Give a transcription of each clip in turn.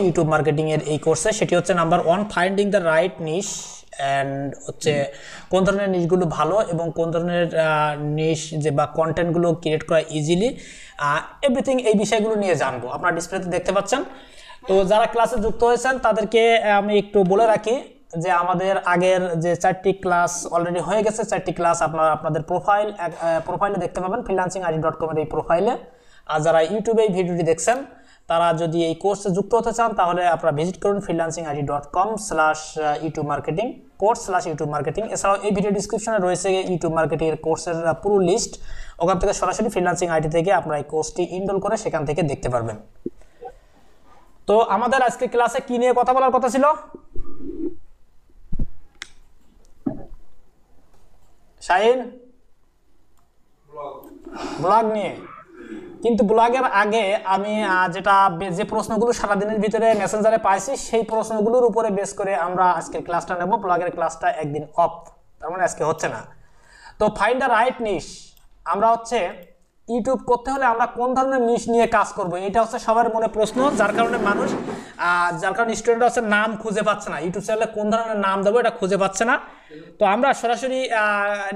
YouTube marketing এর এই কোর্সে, সেটি হচ্ছে number 1 finding the right niche, and হচ্ছে কোন ধরনের নিশগুলো ভালো এবং কোন ধরনের নিশ যে বা কন্টেন্টগুলো ক্রিয়েট করা ইজিলি, এভরিথিং এই বিষয়গুলো নিয়ে জানবো। আপনারা ডিসপ্লেতে দেখতে পাচ্ছেন। তো যারা ক্লাসে যুক্ত হয়েছেন তাদেরকে আমি একটু বলে রাখি যে আমাদের আগের যে 4টি ক্লাস অলরেডি হয়ে গেছে। 4টি ক্লাস আপনারা আপনাদের প্রোফাইলে দেখতে পাবেন, freelancingid.com এর এই প্রোফাইলে। আর যারা ইউটিউবে এই ভিডিওটি দেখছেন তারা যদি এই কোর্সে যুক্ত হতে চান তাহলে আপনারা ভিজিট করুন freelancingid.com/youtube-marketing কোর্স/youtube marketing। এছাড়াও এই ভিডিও ডিসক্রিপশনে রয়েছে ইউটিউব মার্কেটিং এর কোর্সের পুরো লিস্ট। ওখান থেকে সরাসরি ফ্রিল্যান্সিং আইডি থেকে আপনারা এই কোর্সটি ইনরোল করে সেখান থেকে দেখতে পারবেন। তো আমাদের আজকে ক্লাসে কি নিয়ে কথা বলার কথা ছিল? শাহিন, ব্লগ নিয়ে। কিন্তু ব্লগের আগে আমি যে প্রশ্নগুলো সারাদিনের ভিতরে মেসেঞ্জারে পাইছি সেই প্রশ্নগুলোর উপরে বেস করে আমরা আজকের ক্লাসটা নেব। ব্লগের ক্লাসটা একদিন অফ, তার মানে আজকে হচ্ছে না। তো ফাইন্ড দ্য রাইট নিশ, আমরা হচ্ছে ইউটিউব করতে হলে আমরা কোন ধরনের নিশ নিয়ে কাজ করব, এটা হচ্ছে সবার মনে প্রশ্ন। যার কারণে স্টুডেন্টরা হচ্ছে নাম খুঁজে পাচ্ছে না, ইউটিউব চ্যানেলে কোন ধরনের নাম দেবো এটা খুঁজে পাচ্ছে না। তো আমরা সরাসরি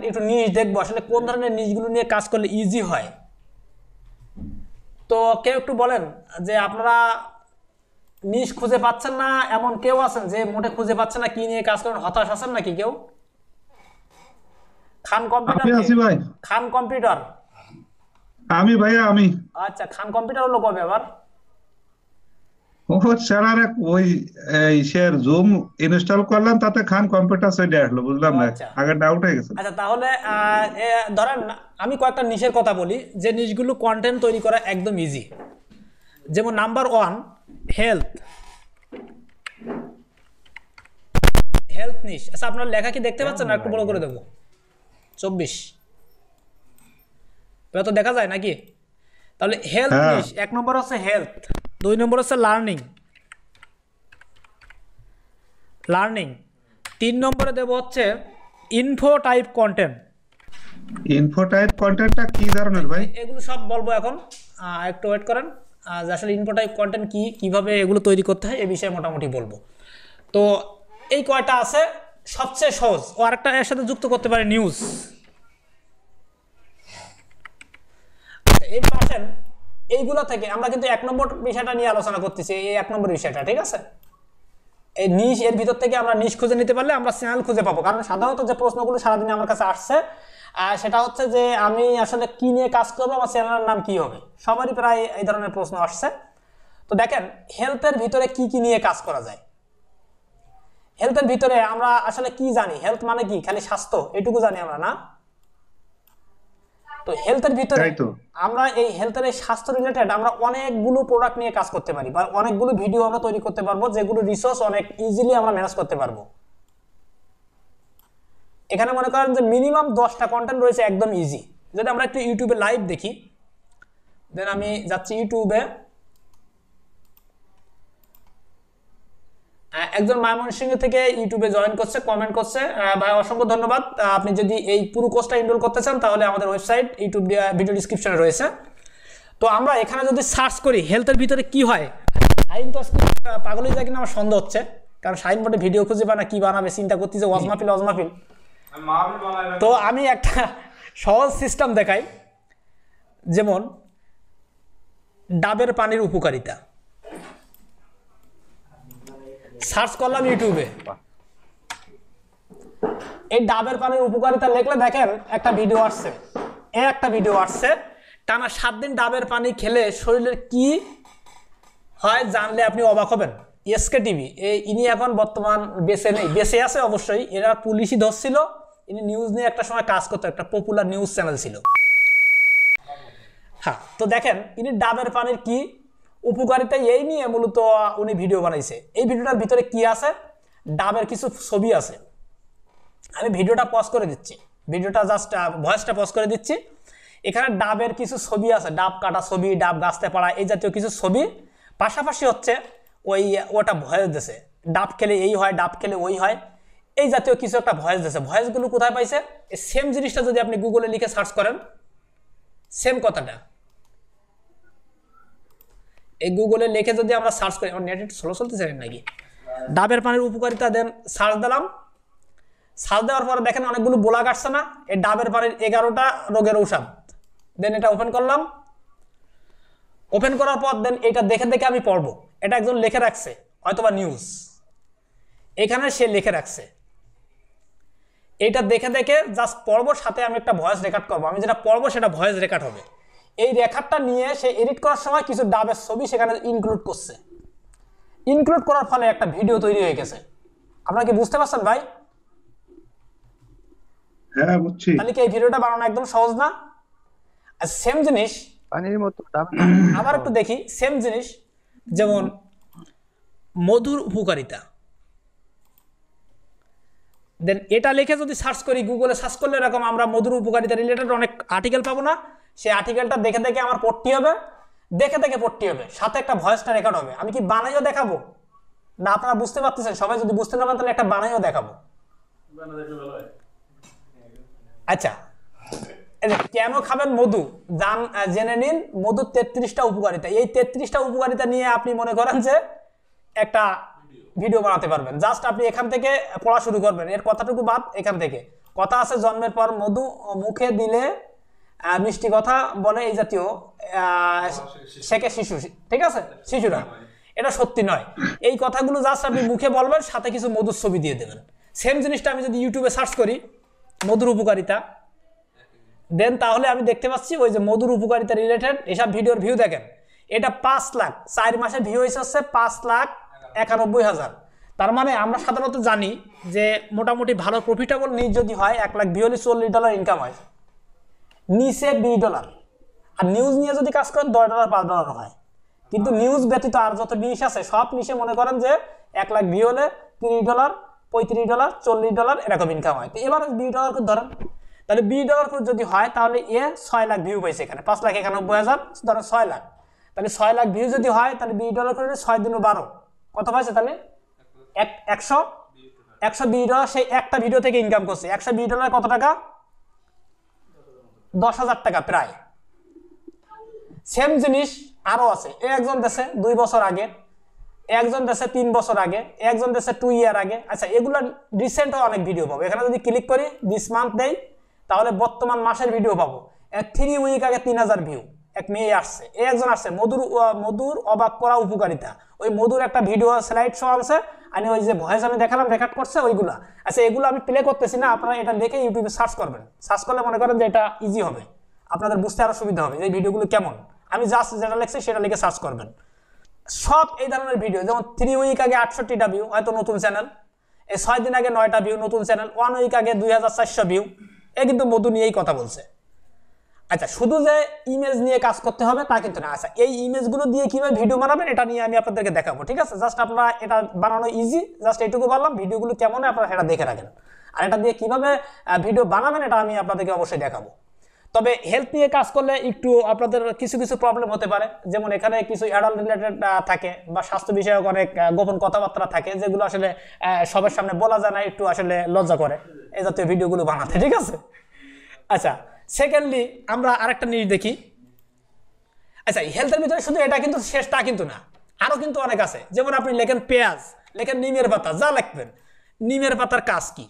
একটু নিশ দেখবো আসলে কোন ধরনের নিশগুলো নিয়ে কাজ করলে ইজি হয়। তো কেউ একটু বলেন যে আপনারা নিশ খুঁজে পাচ্ছেন না, এমন কেউ আছেন যে মোটে খুঁজে পাচ্ছেন না, কি নিয়ে কাজ করেন, হতাশ আছেন নাকি কেউ? খান কম্পিউটার আমি ভাইয়া আমি আচ্ছা, খান কম্পিউটার হলো কবে আবার? ও স্যার ওই শেয়ার জুম ইনস্টল করলাম, তাতে খান কম্পিউটার চলে আসলো, বুঝলাম না, আগে ডাউট হয়ে গেছে। আচ্ছা, তাহলে ধরেন আমি কয়েকটা নিশের কথা বলি যে নিশগুলো কন্টেন্ট তৈরি করা একদম ইজি। যেমন নাম্বার 1 হেলথ নিশ। আচ্ছা, আপনার লেখা কি দেখতে পাচ্ছেন না? একটু বড় করে দেবো, 24 তো দেখা যায় নাকি? তাহলে হেলথ নিশ 1 নম্বর হচ্ছে হেলথ, 2 নম্বর হচ্ছে লার্নিং, 3 নম্বরে দেব হচ্ছে info type content. Info type কন্টেন্টটা কি ধরনের ভাই? এগুলো সব বলবো এখন, একটু ওয়েট করেন। আসলে ইনফো টাইপ কন্টেন্ট কি, কিভাবে এগুলো তৈরি করতে হয় এ বিষয়ে মোটামুটি বলবো। তো এই কয়টা আছে সবচেয়ে সহজ। ও আরেকটা এর সাথে যুক্ত করতে পারে নিউজ। এই পাশেন এইগুলো থেকে আমরা কিন্তু 1 নম্বর বিষয়টা নিয়ে আলোচনা করতেছি, এই 1 নম্বর বিষয়টা, ঠিক আছে? এই নিশ এর ভিতর থেকে আমরা নিশ খুঁজে নিতে পারলে আমরা চ্যানেল খুঁজে পাবো। কারণ সাধারণত যে প্রশ্নগুলো সারাদিনে আমার কাছে আসছে সেটা হচ্ছে যে আমি আসলে কি নিয়ে কাজ করবো, আমার চ্যানেলের নাম কি হবে, সবারই প্রায় এই ধরনের প্রশ্ন আসছে। তো দেখেন হেলথের ভিতরে কি কি নিয়ে কাজ করা যায়। হেলথের ভিতরে আমরা আসলে কি জানি, হেলথ মানে কি, খালি স্বাস্থ্য এটুকু জানি আমরা না? তো হেলথের ভিতরে আমরা এই হেলথের এই স্বাস্থ্য রিলেটেড আমরা অনেকগুলো প্রোডাক্ট নিয়ে কাজ করতে পারি বা অনেকগুলো ভিডিও আমরা তৈরি করতে পারবো, যেগুলো রিসোর্স অনেক ইজিলি আমরা ম্যানেজ করতে পারবো। এখানে মনে করেন যে মিনিমাম 10টা কন্টেন্ট রয়েছে একদম ইজি। যদি আমরা একটু ইউটিউবে লাইভ দেখি, দেন আমি যাচ্ছি ইউটিউবে। একজন ময়মনসিংহ থেকে ইউটিউবে জয়েন করছে, কমেন্ট করছে, ভাই অসংখ্য ধন্যবাদ। আপনি যদি এই পুরো কোর্সটা এনরোল করতে চান তাহলে আমাদের ওয়েবসাইট ইউটিউব ভিডিও ডিসক্রিপশনে রয়েছে। তো আমরা এখানে যদি সার্চ করি হেলথের ভিতরে কি হয়, শাহিন তো আজকে পাগলই যায় কিনা আমার সন্দেহ হচ্ছে, কারণ শাহিন বটে ভিডিও খুঁজে পায় না, কি বানাবে চিন্তা করতেছে, ওয়াজমাহফিল। তো আমি একটা সহজ সিস্টেম দেখাই। যেমন ডাবের পানির উপকারিতা সার্চ করলাম ইউটিউবে, এই ডাবের পানির উপকারিতা লিখলে দেখেন একটা ভিডিও আসছে, টানা 7 দিন ডাবের পানি খেলে শরীরের কি হয় জানলে আপনি অবাক হবেন। এসকে টিভি ইনি এখন বর্তমান বেঁচে নেই, বেঁচে আছে অবশ্যই, এরা পুলিশই ধরছিল, ইনি নিউজ নিয়ে একটা সময় কাজ করতো, একটা পপুলার নিউজ চ্যানেল ছিল। হ্যাঁ, তো দেখেন ইনি ডাবের পানির কি উপকারিতা এই নিয়ে মূলত উনি ভিডিও বানাইছে। এই ভিডিওটার ভিতরে কি আছে, ডাবের কিছু ছবি আছে। আমি ভিডিওটা পজ করে দিচ্ছি, ভিডিওটা জাস্ট ভয়েসটা পজ করে দিচ্ছি। এখানে ডাবের কিছু ছবি আছে, ডাব কাটা ছবি, ডাব গাছতে পাড়া, এই জাতীয় কিছু ছবি। পাশাপাশি হচ্ছে ওটা ভয়েস দিছে, ডাব খেলে এই হয়, ডাব খেলে ওই হয়, এই জাতীয় কিছু একটা ভয়েস দিছে। ভয়েসগুলো কোথায় পাইছে? এই সেম জিনিসটা যদি আপনি গুগলে লিখে সার্চ করেন, সেম কথাটা এই গুগলে লিখে যদি আমরা সার্চ করি, আমার নেট একটু স্লো চলতেছে নাকি, ডাবের পানির উপকারিতা দেন সার্চ দিলাম। সার্চ দেওয়ার পরে দেখেন অনেকগুলো বোলা কাটছে না, এই ডাবের পানির 11টা রোগের ঔষধ। দেন এটা ওপেন করলাম, ওপেন করার পর দেন এটা দেখে দেখে আমি পড়বো। এটা একজন লিখে রাখছে হয়তোবা নিউজ, এখানে সে লিখে রাখছে, এইটা দেখে দেখে জাস্ট পড়বো, সাথে আমি একটা ভয়েস রেকর্ড করবো। আমি যেটা পড়বো সেটা ভয়েস রেকর্ড হবে। এই রেকর্ডটা নিয়ে সে এডিট করার সময় কিছু ডাবের ছবি সেখানে ইনক্লুড করছে। ইনক্লুড করার ফলে একটা ভিডিও তৈরি হয়ে গেছে। আপনারা কি বুঝতে পারছেন ভাই? হ্যাঁ বুঝছি। তাহলে কি এই ভিডিওটা বানানো একদম সহজ না? আর সেম জিনিস পানির মতো আবার একটু দেখি, সেম জিনিস যেমন মধুর উপকারিতা। দেন এটা লিখে যদি সার্চ করি, গুগলে সার্চ করলে এরকম আমরা মধুর উপকারিতা রিলেটেড অনেক আর্টিকেল পাবো না? সেই আর্টিকেলটা দেখে দেখে আমার পড়তে হবে, দেখে দেখে পড়তে হবে, সাথে একটা ভয়েসটা রেকর্ড হবে। আমি কি বানাইও দেখাবো না? আপনারা বুঝতে পারতেছেন? সবাই যদি বুঝতে না পারেন তাহলে একটা বানাইও দেখাবো। আচ্ছা, কেন খাবেন মধু জেনে নিন। মধুর 33টা উপকারিতা। এই 33টা উপকারিতা নিয়ে আপনি মনে করেন যে একটা ভিডিও বানাতে পারবেন। জাস্ট আপনি এখান থেকে পড়া শুরু করবেন, এর কথাটুকু বাদ। এখান থেকে কথা আছে, জন্মের পর মধু মুখে দিলে মিষ্টি কথা বলে, এই জাতীয় শেখে শিশু, ঠিক আছে, শিশুরা। এটা সত্যি নয়। এই কথাগুলো জাস্ট আপনি মুখে বলবেন, সাথে কিছু মধুর ছবি দিয়ে দেবেন। সেম জিনিসটা আমি যদি ইউটিউবে সার্চ করি মধুর উপকারিতা, দেন তাহলে আমি দেখতে পাচ্ছি ওই যে মধুর উপকারিতা রিলেটেড এসব ভিডিওর ভিউ দেখেন। এটা 5 লাখ, 4 মাসে ভিউ হচ্ছে 5,91,000। তার মানে আমরা সাধারণত জানি যে মোটামুটি ভালো প্রফিটেবল নিউজ যদি হয় 1 লাখ ভিউ হলে $40 ইনকাম হয়, নিচে $20। আর নিউজ নিয়ে যদি কাজ করেন $10 $5 হয়। কিন্তু নিউজ ব্যতীত আর যত নিশ আছে সব নিশে মনে করেন যে 1 লাখ ভিউ হলে $30, $35, $40 এরকম ইনকাম হয়। তো এবার $20 করে ধরেন, তাহলে $20 করে যদি হয় তাহলে 6 লাখ ভিউ পাইছে এখানে, 5,91,000 ধরেন 6 লাখ। তাহলে 6 লাখ ভিউ যদি হয় তাহলে $20 করে 6 × 12 কত পাইছে? তাহলে $120। সেই একটা ভিডিও থেকে ইনকাম করছে। $120 কত টাকা? 10,000 টাকা প্রায়। সেম জিনিস আরো আছে। একজন দেশে 2 বছর আগে, একজন দেশে 3 বছর আগে, একজন দেশে 2 ইয়ার আগে। আচ্ছা, এগুলো রিসেন্টও অনেক ভিডিও পাবো। এখানে যদি ক্লিক করি দিস মান্থ দেই তাহলে বর্তমান মাসের ভিডিও পাবো। 3 উইক আগে 3000 ভিউ। এক মেয়ে আসছে, একজন আসছে মধুর অবাক করা উপকারিতা। ওই মধুর একটা ভিডিও স্লাইড শো আছে, আমি ওই যে ভয়েস আমি দেখালাম রেকর্ড করছে ওইগুলা। আচ্ছা, এগুলো আমি প্লে করতেছি না, আপনারা এটা দেখে ইউটিউবে সার্চ করবেন। সার্চ করলে মনে করেন যে এটা ইজি হবে, আপনাদের বুঝতে আরো সুবিধা হবে এই ভিডিওগুলো কেমন। আমি জাস্ট যেটা লিখছি সেটা লিখে সার্চ করবেন। সব এই ধরনের ভিডিও, যেমন 3 উইক আগে 68টা ভিউ, হয়তো নতুন চ্যানেল। এই 6 দিন আগে 9টা ভিউ, নতুন চ্যানেল। 1 উইক আগে 2400 ভিউ। এ কিন্তু মধু নিয়েই কথা বলছে। আচ্ছা, শুধু যে ইমেজ নিয়ে কাজ করতে হবে তা কিন্তু না। আচ্ছা, এই ইমেজগুলো দিয়ে কিভাবে ভিডিও বানাবেন এটা নিয়ে আমি আপনাদেরকে দেখাবো, ঠিক আছে? জাস্ট আপনারা এটা বানানো ইজি, জাস্ট এইটুকু বললাম। ভিডিওগুলো কেমন হয় আপনারা সেটা দেখে রাখেন। আর এটা দিয়ে কিভাবে ভিডিও বানাবেন এটা আমি আপনাদেরকে অবশ্যই দেখাবো। তবে হেলথ নিয়ে কাজ করলে একটু আপনাদের কিছু কিছু প্রবলেম হতে পারে। যেমন এখানে কিছু অ্যাডাল্ট রিলেটেড থাকে বা স্বাস্থ্য বিষয়ক অনেক গোপন কথাবার্তা থাকে, যেগুলো আসলে সবার সামনে বলা যায় না, একটু আসলে লজ্জা করে এই জাতীয় ভিডিওগুলো বানাতে, ঠিক আছে? আচ্ছা, সেকেন্ডলি আমরা আরেকটা জিনিস দেখি। আচ্ছা, হেলথের ভিতরে শুধু এটা কিন্তু শেষ তা কিন্তু না, আরো কিন্তু অনেক আছে। যেমন আপনি লেখেন পেঁয়াজ, লেখেন নিমের পাতা, যা লিখবেন নিমের পাতার কাজ কি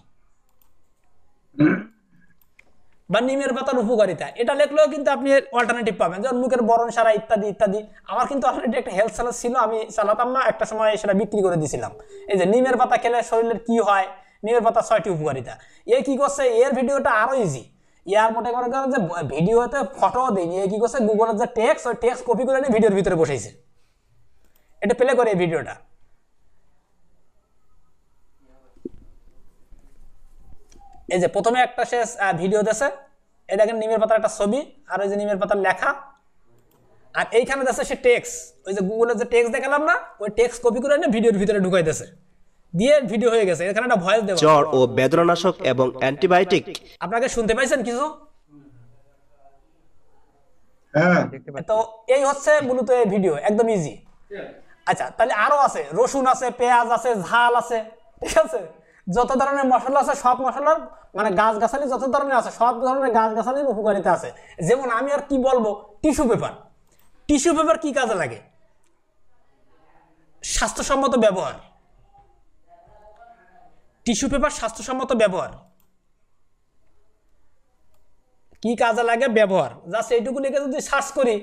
বা নিমের পাতার উপকারিতা, এটা লিখলেও কিন্তু আপনি অল্টারনেটিভ পাবেন, যেমন মুখের বরণ সারা ইত্যাদি ইত্যাদি। আমার কিন্তু অলরেডি একটা হেলথ চ্যানেল ছিল, আমি চালাতাম না, একটা সময় সেটা বিক্রি করে দিয়েছিলাম। এই যে নিমের পাতা খেলে শরীরের কি হয়, নিমের পাতা 6টি উপকারিতা। এ কি করছে, এর ভিডিওটা আরো ইজি। ইয়ার মনে করেন যে ভিডিওতে ফটো দেয়নি, এ কি করছে, গুগলের যে টেক্সট, ওই টেক্সট কপি করে নিয়ে ভিডিওর ভিতরে বসেছে। এটা প্লে করে এই ভিডিওটা। এই যে প্রথমে একটা শেষ ভিডিও দিয়েছে, এই দেখেন নিমের পাতার একটা ছবি আর ওই যে নিমের পাতার লেখা, আর এইখানে দিয়েছে সে টেক্সট, ওই যে গুগলের যে টেক্সট দেখালাম না, ওই টেক্সট কপি করে নিয়ে ভিডিওর ভিতরে ঢুকাই দিয়েছে, দিয়ে ভিডিও হয়ে গেছে। এখানে একটা ভয়েস দেওয়া, জ্বর ও বেদনানাশক এবং অ্যান্টিবায়োটিক। আপনাকে শুনতে পাইছেন কিছু? হ্যাঁ, তো এই হচ্ছে মূলত এই ভিডিও, একদম ইজি। আচ্ছা, তাহলে আরো আছে, রসুন আছে, পেঁয়াজ আছে, ঝাল আছে, ঠিক আছে? যত ধরনের মশলা আছে সব মশলার মানে গাছগাছালি যত ধরনের আছে সব ধরনের গাছগাছালির উপকারিতা আছে। যেমন আমি আর কি বলবো, টিস্যু পেপার। টিস্যু পেপার কি কাজে লাগে? স্বাস্থ্যসম্মত ব্যবহার, টিস্যু পেপার স্বাস্থ্যসম্মত ব্যবহার, কি কাজে লাগে ব্যবহার, জাস্ট এইটুকু লিখে যদি সার্চ করি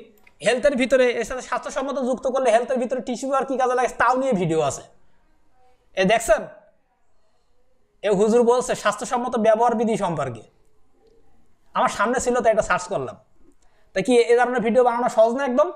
হেলথের ভিতরে এর সাথে স্বাস্থ্যসম্মত যুক্ত করলে হেলথের ভিতরে টিস্যু পেপার কি কাজে লাগে তাও নিয়ে ভিডিও আছে। এ দেখছেন, এ হুজুর বলছে স্বাস্থ্যসম্মত ব্যবহার বিধি সম্পর্কে, আমার সামনে ছিল তাই এটা সার্চ করলাম। তা কি এ ধরনের ভিডিও বানানো সহজ না একদম?